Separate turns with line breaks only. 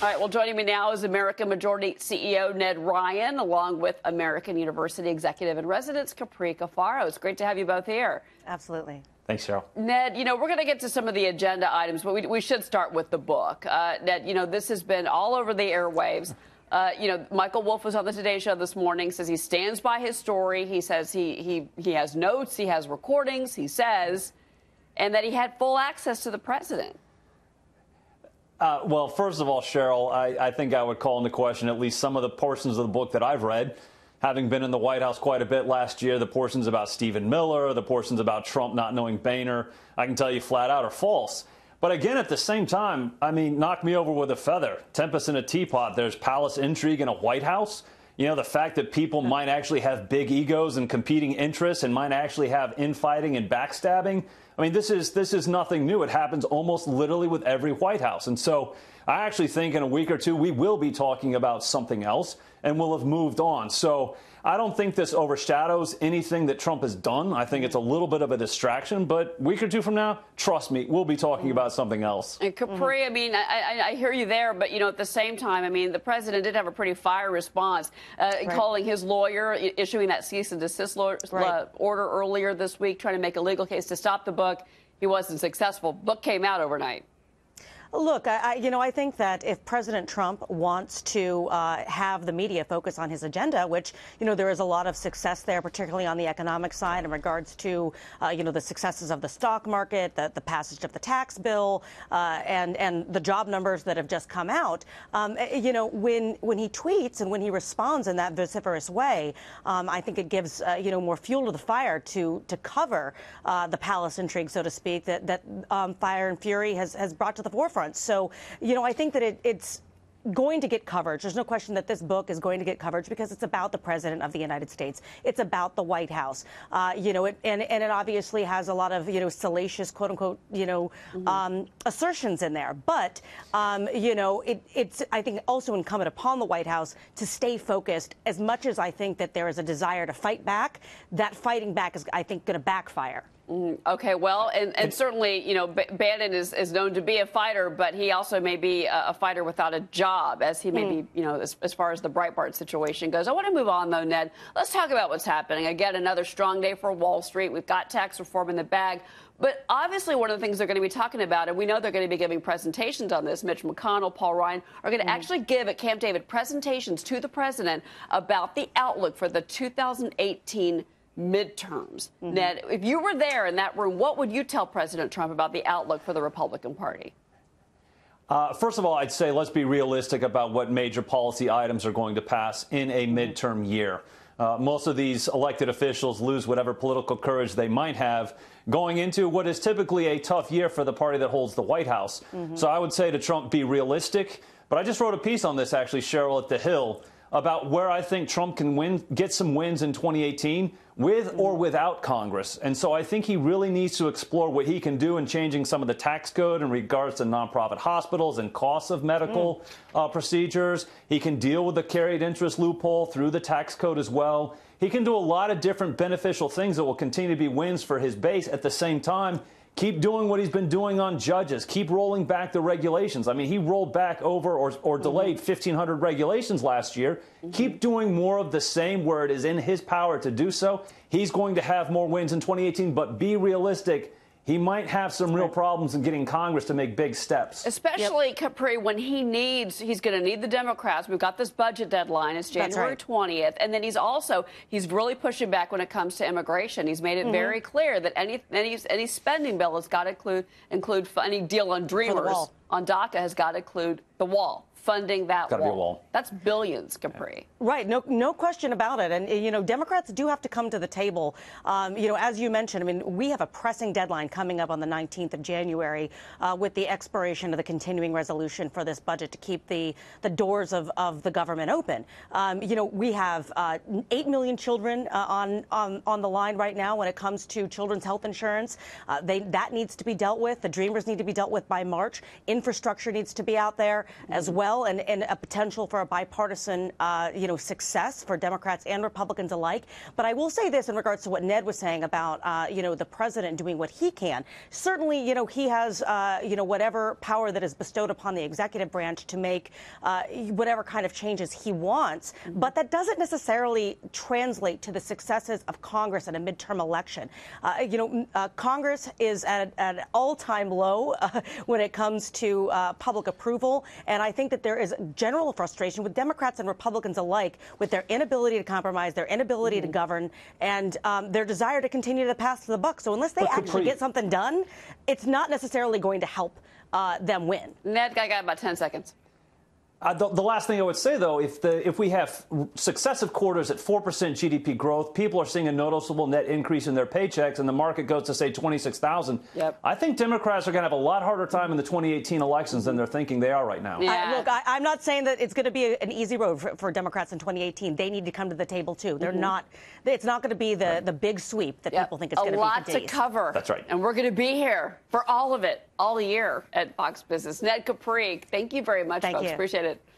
All right, well, joining me now is American Majority CEO Ned Ryun, along with American University Executive in Residence Capri Cafaro. It's great to have you both here.
Absolutely.
Thanks, Cheryl.
Ned, we're going to get to some of the agenda items, but we should start with the book. Ned, this has been all over the airwaves. Michael Wolff was on the Today Show this morning, says he stands by his story. He says he has notes, he has recordings, he says, and that he had full access to the president.
Well, first of all, Cheryl, I think I would call into question at least some of the portions of the book that I've read, having been in the White House quite a bit last year. The portions about Stephen Miller, the portions about Trump not knowing Boehner, I can tell you flat out are false. But again, at the same time, I mean, knock me over with a feather. Tempest in a teapot. There's palace intrigue in a White House. The fact that people might actually have big egos and competing interests and might actually have infighting and backstabbing. I mean, this is nothing new. It happens almost literally with every White House. And so I actually think in a week or two, we will be talking about something else and we'll have moved on. So I don't think this overshadows anything that Trump has done. I think it's a little bit of a distraction. But a week or two from now, trust me, we'll be talking about something else.
And Capri, I mean, I hear you there. But, at the same time, I mean, the president did have a pretty fire response, calling his lawyer, issuing that cease and desist order earlier this week, trying to make a legal case to stop the book. He wasn't successful. Book came out overnight.
Look, I think that if President Trump wants to have the media focus on his agenda, which, there is a lot of success there, particularly on the economic side in regards to, the successes of the stock market, the passage of the tax bill, and the job numbers that have just come out, when he tweets and when he responds in that vociferous way, I think it gives, more fuel to the fire to cover the palace intrigue, so to speak, that Fire and Fury has brought to the forefront. So, I think that it's going to get coverage. There's no question that this book is going to get coverage because it's about the president of the United States. It's about the White House. And it obviously has a lot of, salacious, quote unquote, assertions in there. But, it's, I think, also incumbent upon the White House to stay focused. As much as I think that there is a desire to fight back, that fighting back is, I think, going to backfire.
Okay, well, and certainly, Bannon is known to be a fighter, but he also may be a fighter without a job, as he may be, as far as the Breitbart situation goes. I want to move on, though, Ned. Let's talk about what's happening. Again, another strong day for Wall Street. We've got tax reform in the bag. But obviously, one of the things they're going to be talking about, and we know they're going to be giving presentations on this, Mitch McConnell, Paul Ryan, are going to actually give at Camp David presentations to the president about the outlook for the 2018 midterms. Ned, if you were there in that room, what would you tell President Trump about the outlook for the Republican Party?
First of all, I'd say let's be realistic about what major policy items are going to pass in a midterm year. Most of these elected officials lose whatever political courage they might have going into what is typically a tough year for the party that holds the White House. So I would say to Trump, be realistic. But I just wrote a piece on this, actually, Cheryl, at The Hill, about where I think Trump can get some wins in 2018 with or without Congress. And so I think he really needs to explore what he can do in changing some of the tax code in regards to nonprofit hospitals and costs of medical procedures. He can deal with the carried interest loophole through the tax code as well. He can do a lot of different beneficial things that will continue to be wins for his base. At the same time, keep doing what he's been doing on judges. Keep rolling back the regulations. I mean, he rolled back over or delayed 1,500 regulations last year. Keep doing more of the same where it is in his power to do so. He's going to have more wins in 2018, but be realistic. He might have some real problems in getting Congress to make big steps.
Especially, Capri, when he's going to need the Democrats. We've got this budget deadline. It's January 20th. And then he's really pushing back when it comes to immigration. He's made it very clear that any spending bill has got to include any deal on Dreamers, on DACA has got to include the wall. Funding that wall. That's billions, Capri.
Right. No question about it. And, Democrats do have to come to the table. As you mentioned, I mean, we have a pressing deadline coming up on the 19th of January with the expiration of the continuing resolution for this budget to keep the doors of the government open. We have 8 million children on the line right now when it comes to children's health insurance. That needs to be dealt with. The Dreamers need to be dealt with by March. infrastructure needs to be out there as well, and a potential for a bipartisan, success for Democrats and Republicans alike. But I will say this in regards to what Ned was saying about, the president doing what he can. Certainly, he has, whatever power that is bestowed upon the executive branch to make whatever kind of changes he wants. But that doesn't necessarily translate to the successes of Congress in a midterm election. Congress is at an all-time low when it comes to public approval. And I think that there is general frustration with Democrats and Republicans alike with their inability to compromise, their inability to govern, and their desire to continue to pass the buck. So unless they actually get something done, it's not necessarily going to help them win.
Ned, I got about 10 seconds.
The last thing I would say, though, if we have successive quarters at 4% GDP growth, people are seeing a noticeable net increase in their paychecks, and the market goes to, say, 26,000.
Yep.
I think Democrats are going to have a lot harder time in the 2018 elections than they're thinking they are right now.
Yeah.
Look, I'm not saying that it's going to be an easy road for Democrats in 2018. They need to come to the table, too. They're not. It's not going to be the big sweep that people think it's going to be.
A lot to cover.
That's right.
And we're going to be here for all of it, all year at Fox Business. Ned Capri, thank you very much, folks.
Thank you.
Appreciate it.